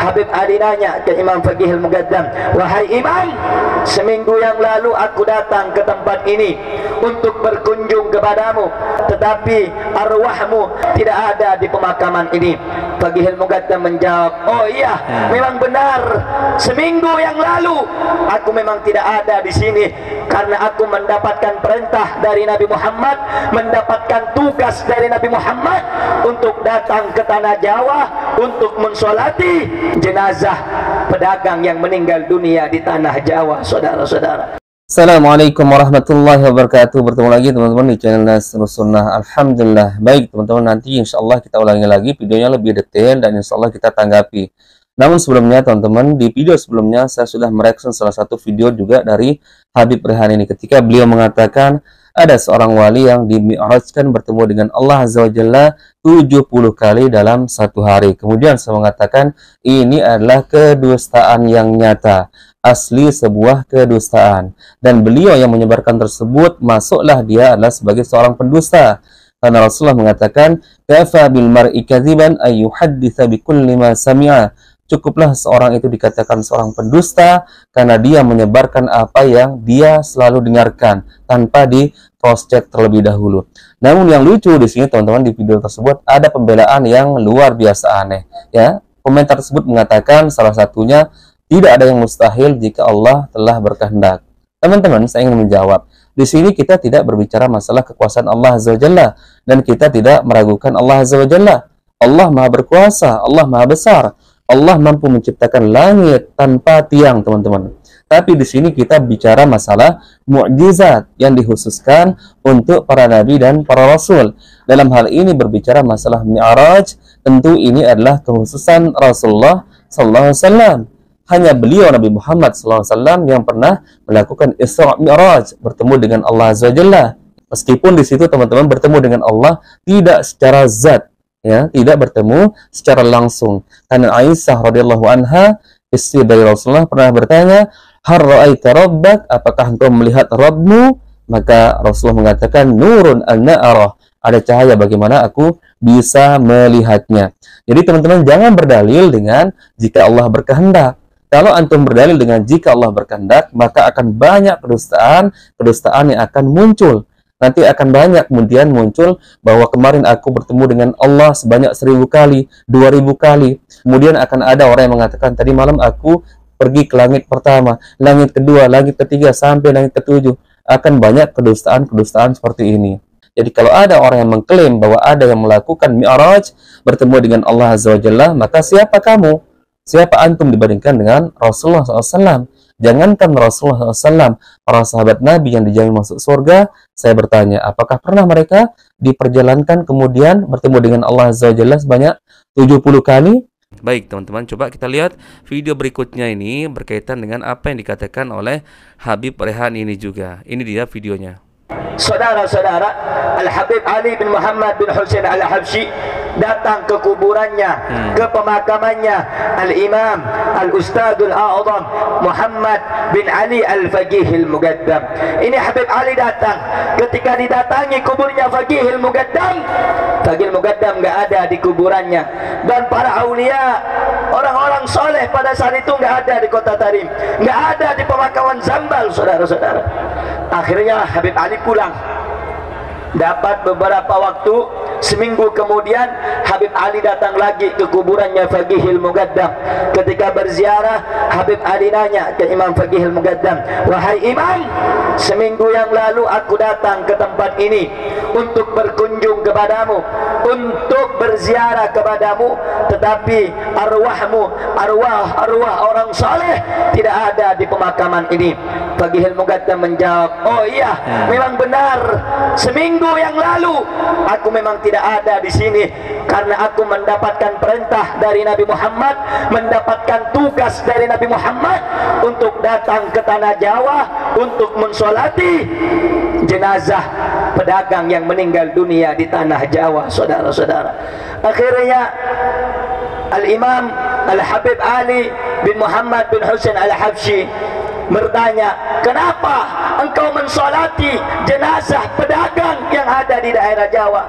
Habib Ali nanya ke Imam Faqih Al-Muqaddam, wahai Imam, seminggu yang lalu aku datang ke tempat ini untuk berkunjung kepadamu, tetapi arwahmu tidak ada di pemakaman ini. Faqih Al-Muqaddam menjawab, oh iya, memang benar, seminggu yang lalu aku memang tidak ada di sini karena aku mendapatkan perintah dari Nabi Muhammad, mendapatkan tugas dari Nabi Muhammad untuk datang ke tanah Jawa untuk mensolati jenazah pedagang yang meninggal dunia di tanah Jawa, saudara-saudara. Assalamualaikum warahmatullahi wabarakatuh. Bertemu lagi teman-teman di channel Nasrus Sunnah. Alhamdulillah. Baik teman-teman, nanti insya Allah kita ulangi lagi videonya lebih detail dan insya Allah kita tanggapi. Namun sebelumnya teman-teman, di video sebelumnya saya sudah mereaction salah satu video juga dari Habib Rehan ini, ketika beliau mengatakan ada seorang wali yang dimi'rajkan bertemu dengan Allah Azza wa Jalla 70 kali dalam satu hari. Kemudian saya mengatakan ini adalah kedustaan yang nyata, asli sebuah kedustaan, dan beliau yang menyebarkan tersebut masuklah dia adalah sebagai seorang pendusta, karena Rasulullah mengatakan kafa bil mar'i kadziban ay yuhadditsa bi kulli ma sami'a. Cukuplah seorang itu dikatakan seorang pendusta karena dia menyebarkan apa yang dia selalu dengarkan tanpa di cross check terlebih dahulu. Namun yang lucu di sini teman-teman, di video tersebut ada pembelaan yang luar biasa aneh, ya. Komentar tersebut mengatakan salah satunya, tidak ada yang mustahil jika Allah telah berkehendak. Teman-teman, saya ingin menjawab, di sini kita tidak berbicara masalah kekuasaan Allah Azza wa Jalla, dan kita tidak meragukan Allah Azza wa Jalla. Allah Maha berkuasa, Allah Maha besar, Allah mampu menciptakan langit tanpa tiang, teman-teman. Tapi di sini kita bicara masalah mukjizat yang dikhususkan untuk para nabi dan para rasul. Dalam hal ini berbicara masalah Mi'raj, tentu ini adalah kekhususan Rasulullah sallallahu alaihi wasallam. Hanya beliau Nabi Muhammad sallallahu alaihi wasallam yang pernah melakukan Isra Mi'raj, bertemu dengan Allah Azza wa Jalla. Meskipun di situ teman-teman bertemu dengan Allah tidak secara zat, ya, tidak bertemu secara langsung. Karena Aisyah radhiyallahu anha, istri dari Rasulullah, pernah bertanya, "Har ra'aita rabbak?" Apakah engkau melihat Rabbmu? Maka Rasulullah mengatakan, "Nurun anna arah." Ada cahaya bagaimana aku bisa melihatnya. Jadi teman-teman jangan berdalil dengan jika Allah berkehendak. Kalau antum berdalil dengan jika Allah berkehendak, maka akan banyak kedustaan yang akan muncul. Nanti akan banyak kemudian muncul bahwa kemarin aku bertemu dengan Allah sebanyak 1000 kali, 2000 kali. Kemudian akan ada orang yang mengatakan tadi malam aku pergi ke langit pertama, langit kedua, langit ketiga, sampai langit ketujuh. Akan banyak kedustaan-kedustaan seperti ini. Jadi kalau ada orang yang mengklaim bahwa ada yang melakukan Mi'raj bertemu dengan Allah Azza wa Jalla, maka siapa kamu? Siapa antum dibandingkan dengan Rasulullah SAW? Jangankan Rasulullah SAW, para sahabat Nabi yang dijamin masuk surga, saya bertanya, apakah pernah mereka diperjalankan kemudian bertemu dengan Allah Azza wa Jalla sebanyak 70 kali? Baik teman-teman, coba kita lihat video berikutnya ini berkaitan dengan apa yang dikatakan oleh Habib Rehan ini juga. Ini dia videonya. Saudara-saudara, Al-Habib Ali bin Muhammad bin Husain Al-Habsyi datang ke kuburannya, ke pemakamannya Al-Imam Al-Ustadul A'zam Muhammad bin Ali Al-Faqih Al-Muqaddam. Ini Habib Ali datang, ketika didatangi kuburnya Faqih Al-Muqaddam, Faqih Al-Muqaddam nggak ada di kuburannya, dan para aulia, orang-orang soleh pada saat itu nggak ada di kota Tarim, nggak ada di pemakaman Zambal, saudara-saudara. Akhirnya Habib Ali pulang. Dapat beberapa waktu, seminggu kemudian Habib Ali datang lagi ke kuburannya Faqih Al-Muqaddam. Ketika berziarah, Habib Ali nanya ke Imam Faqih Al-Muqaddam, wahai Imam, seminggu yang lalu aku datang ke tempat ini untuk berkunjung kepadamu, untuk berziarah kepadamu, tetapi arwahmu, arwah orang saleh tidak ada di pemakaman ini. Faqih Al-Muqaddam menjawab, oh iya, memang benar, seminggu yang lalu aku memang tidak ada di sini karena aku mendapatkan perintah dari Nabi Muhammad, mendapatkan tugas dari Nabi Muhammad untuk datang ke tanah Jawa untuk mensolati jenazah pedagang yang meninggal dunia di tanah Jawa, saudara-saudara. Akhirnya Al-Imam Al-Habib Ali bin Muhammad bin Husain Al-Habsyi bertanya, kenapa engkau mensolati jenazah pedagang yang ada di daerah Jawa?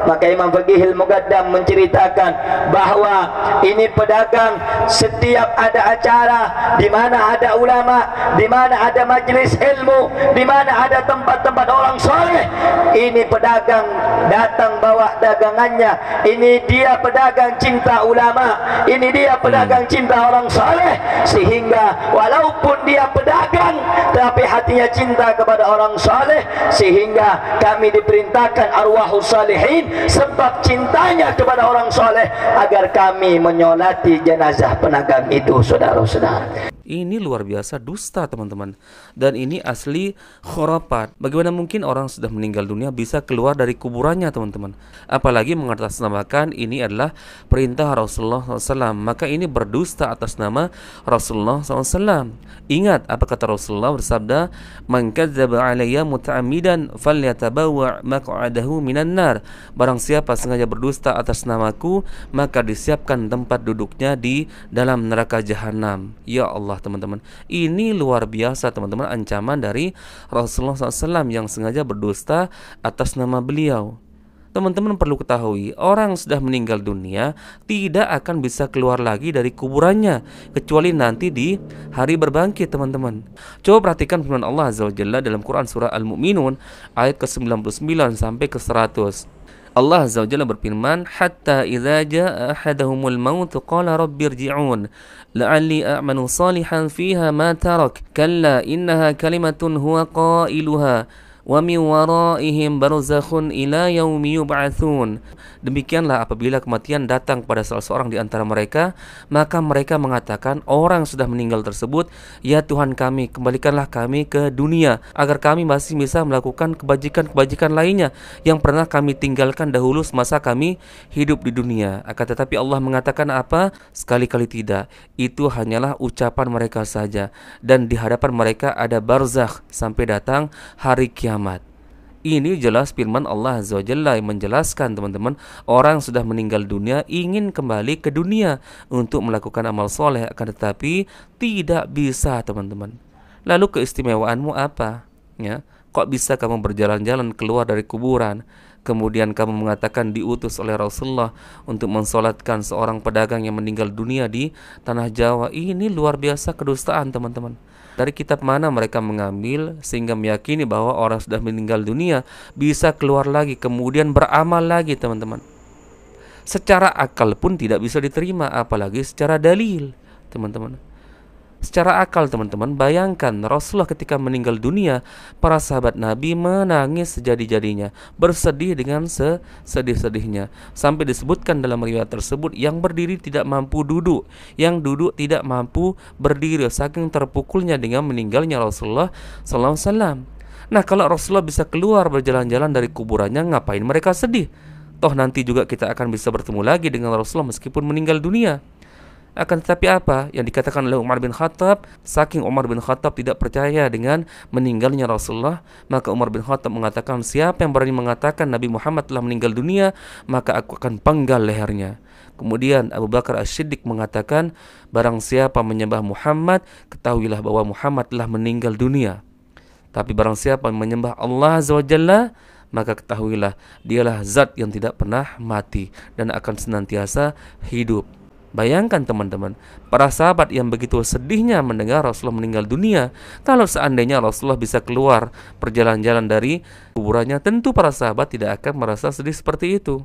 Maka Imam Faqihil Muqaddam menceritakan bahawa ini pedagang, setiap ada acara di mana ada ulama, di mana ada majlis ilmu, di mana ada tempat-tempat orang soleh, ini pedagang datang bawa dagangannya. Ini dia pedagang cinta ulama, ini dia pedagang cinta orang soleh, sehingga walaupun dia pedagang tapi hatinya cinta kepada orang soleh, sehingga kami diperintahkan arwahus salihin sebab cintanya kepada orang soleh agar kami menyolati jenazah pedagang itu, saudara-saudara. Ini luar biasa dusta, teman-teman. Dan ini asli khurafat. Bagaimana mungkin orang sudah meninggal dunia bisa keluar dari kuburannya, teman-teman? Apalagi mengatasnamakan ini adalah perintah Rasulullah SAW. Maka ini berdusta atas nama Rasulullah SAW. Ingat apa kata Rasulullah bersabda, "Man kadzdzaba 'alayya muta'ammidan falyatabawwa' maq'adahu minan nar." Barang siapa sengaja berdusta atas namaku, maka disiapkan tempat duduknya di dalam neraka jahanam. Ya Allah, teman-teman, ini luar biasa, teman-teman, ancaman dari Rasulullah SAW yang sengaja berdusta atas nama beliau. Teman-teman perlu ketahui, orang sudah meninggal dunia tidak akan bisa keluar lagi dari kuburannya kecuali nanti di hari berbangkit, teman-teman. Coba perhatikan firman Allah Azza wa Jalla dalam Quran surah Al-Mu'minun ayat ke-99 sampai ke-100. Allah Azza wa Jalla berfirman, "Hatta idza jaa ahadahumul maut qala rabbirji'un la'alli a'malu salihan fiha ma tarak kalla innaha kalimatun huwa qailuha wa min waraihim barzakhun ila yaumi yub'atsun." Demikianlah apabila kematian datang pada salah seorang di antara mereka, maka mereka mengatakan, orang sudah meninggal tersebut, "Ya Tuhan kami, kembalikanlah kami ke dunia agar kami masih bisa melakukan kebajikan-kebajikan lainnya yang pernah kami tinggalkan dahulu semasa kami hidup di dunia." Akan tetapi Allah mengatakan apa? Sekali-kali tidak. Itu hanyalah ucapan mereka saja, dan di hadapan mereka ada barzakh sampai datang hari kiamat. Ini jelas firman Allah Azza wa Jalla yang menjelaskan, teman-teman, orang sudah meninggal dunia ingin kembali ke dunia untuk melakukan amal soleh, akan tetapi tidak bisa, teman-teman. Lalu keistimewaanmu apa? Ya, kok bisa kamu berjalan-jalan keluar dari kuburan, kemudian kamu mengatakan diutus oleh Rasulullah untuk mensolatkan seorang pedagang yang meninggal dunia di tanah Jawa? Ini luar biasa kedustaan, teman-teman. Dari kitab mana mereka mengambil sehingga meyakini bahwa orang sudah meninggal dunia bisa keluar lagi kemudian beramal lagi, teman-teman? Secara akal pun tidak bisa diterima, apalagi secara dalil, teman-teman. Secara akal, teman-teman, bayangkan Rasulullah ketika meninggal dunia, para sahabat Nabi menangis sejadi-jadinya, bersedih dengan sesedih-sedihnya. Sampai disebutkan dalam riwayat tersebut, yang berdiri tidak mampu duduk, yang duduk tidak mampu berdiri, saking terpukulnya dengan meninggalnya Rasulullah SAW. Nah, kalau Rasulullah bisa keluar berjalan-jalan dari kuburannya, ngapain mereka sedih? Toh nanti juga kita akan bisa bertemu lagi dengan Rasulullah meskipun meninggal dunia. Akan tetapi apa yang dikatakan oleh Umar bin Khattab, saking Umar bin Khattab tidak percaya dengan meninggalnya Rasulullah, maka Umar bin Khattab mengatakan, siapa yang berani mengatakan Nabi Muhammad telah meninggal dunia, maka aku akan penggal lehernya. Kemudian Abu Bakar As-Siddiq mengatakan, barang siapa menyembah Muhammad, ketahuilah bahwa Muhammad telah meninggal dunia. Tapi barang siapa menyembah Allah Azza wa Jalla, maka ketahuilah dialah zat yang tidak pernah mati dan akan senantiasa hidup. Bayangkan, teman-teman, para sahabat yang begitu sedihnya mendengar Rasulullah meninggal dunia. Kalau seandainya Rasulullah bisa keluar berjalan-jalan dari kuburannya, tentu para sahabat tidak akan merasa sedih seperti itu.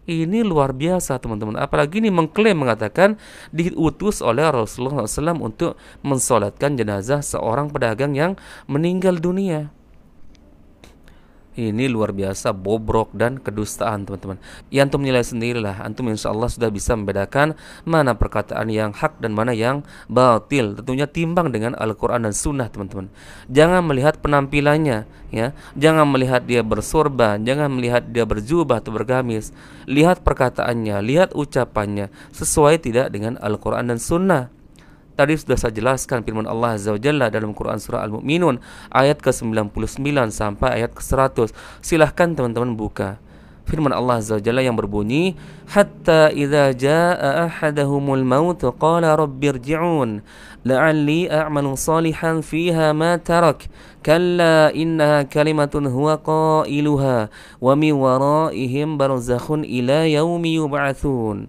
Ini luar biasa, teman-teman. Apalagi ini mengklaim, mengatakan diutus oleh Rasulullah SAW untuk mensolatkan jenazah seorang pedagang yang meninggal dunia. Ini luar biasa bobrok dan kedustaan, teman-teman. Ya, antum menilai sendirilah. Antum insya Allah sudah bisa membedakan mana perkataan yang hak dan mana yang batil. Tentunya timbang dengan Al-Quran dan Sunnah, teman-teman. Jangan melihat penampilannya, ya. Jangan melihat dia bersorban, jangan melihat dia berjubah atau bergamis. Lihat perkataannya, lihat ucapannya, sesuai tidak dengan Al-Quran dan Sunnah. Tadi sudah saya jelaskan firman Allah Azza wa Jalla dalam Quran surah Al-Mu'minun ayat ke-99 sampai ayat ke-100. Silahkan teman-teman buka. Firman Allah Azza wa Jalla yang berbunyi, hatta idza jaa ahadahumul maut qala rabbirji'un la'alli a'malu salihan fiha ma tarak kalla innaha kalimatun huwa qailuha wa min waraihim barzakhun ila yaumi yub'atsun.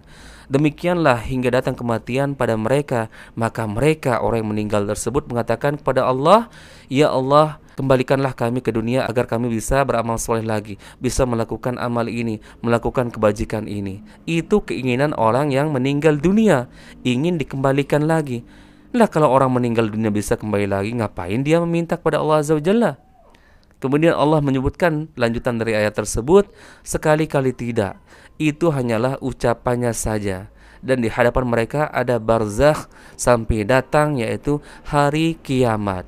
Demikianlah hingga datang kematian pada mereka, maka mereka orang yang meninggal tersebut mengatakan kepada Allah, ya Allah, kembalikanlah kami ke dunia agar kami bisa beramal soleh lagi, bisa melakukan amal ini, melakukan kebajikan ini. Itu keinginan orang yang meninggal dunia, ingin dikembalikan lagi. Lah kalau orang meninggal dunia bisa kembali lagi, ngapain dia meminta kepada Allah Azza wa Jalla? Kemudian Allah menyebutkan lanjutan dari ayat tersebut, sekali-kali tidak. Itu hanyalah ucapannya saja. Dan di hadapan mereka ada barzakh sampai datang, yaitu hari kiamat.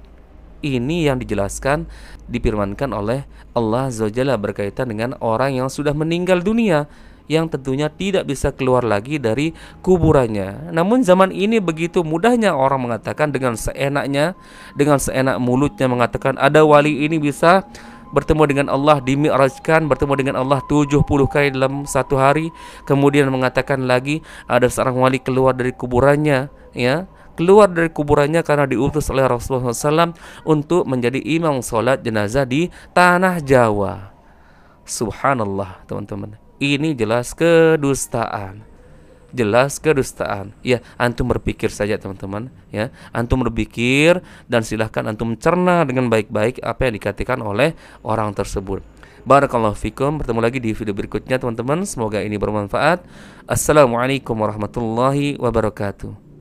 Ini yang dijelaskan, difirmankan oleh Allah Azza wa Jalla berkaitan dengan orang yang sudah meninggal dunia, yang tentunya tidak bisa keluar lagi dari kuburannya. Namun zaman ini begitu mudahnya orang mengatakan dengan seenaknya, dengan seenak mulutnya mengatakan ada wali ini bisa bertemu dengan Allah, dimi'rajkan, bertemu dengan Allah 70 kali dalam satu hari. Kemudian mengatakan lagi ada seorang wali keluar dari kuburannya, ya, keluar dari kuburannya karena diutus oleh Rasulullah SAW untuk menjadi imam sholat jenazah di tanah Jawa. Subhanallah, teman-teman. Ini jelas kedustaan. Jelas kedustaan. Ya, antum berpikir saja teman-teman, ya. Antum berpikir dan silahkan antum cerna dengan baik-baik apa yang dikatakan oleh orang tersebut. Barakallahu fikum. Bertemu lagi di video berikutnya teman-teman. Semoga ini bermanfaat. Assalamualaikum warahmatullahi wabarakatuh.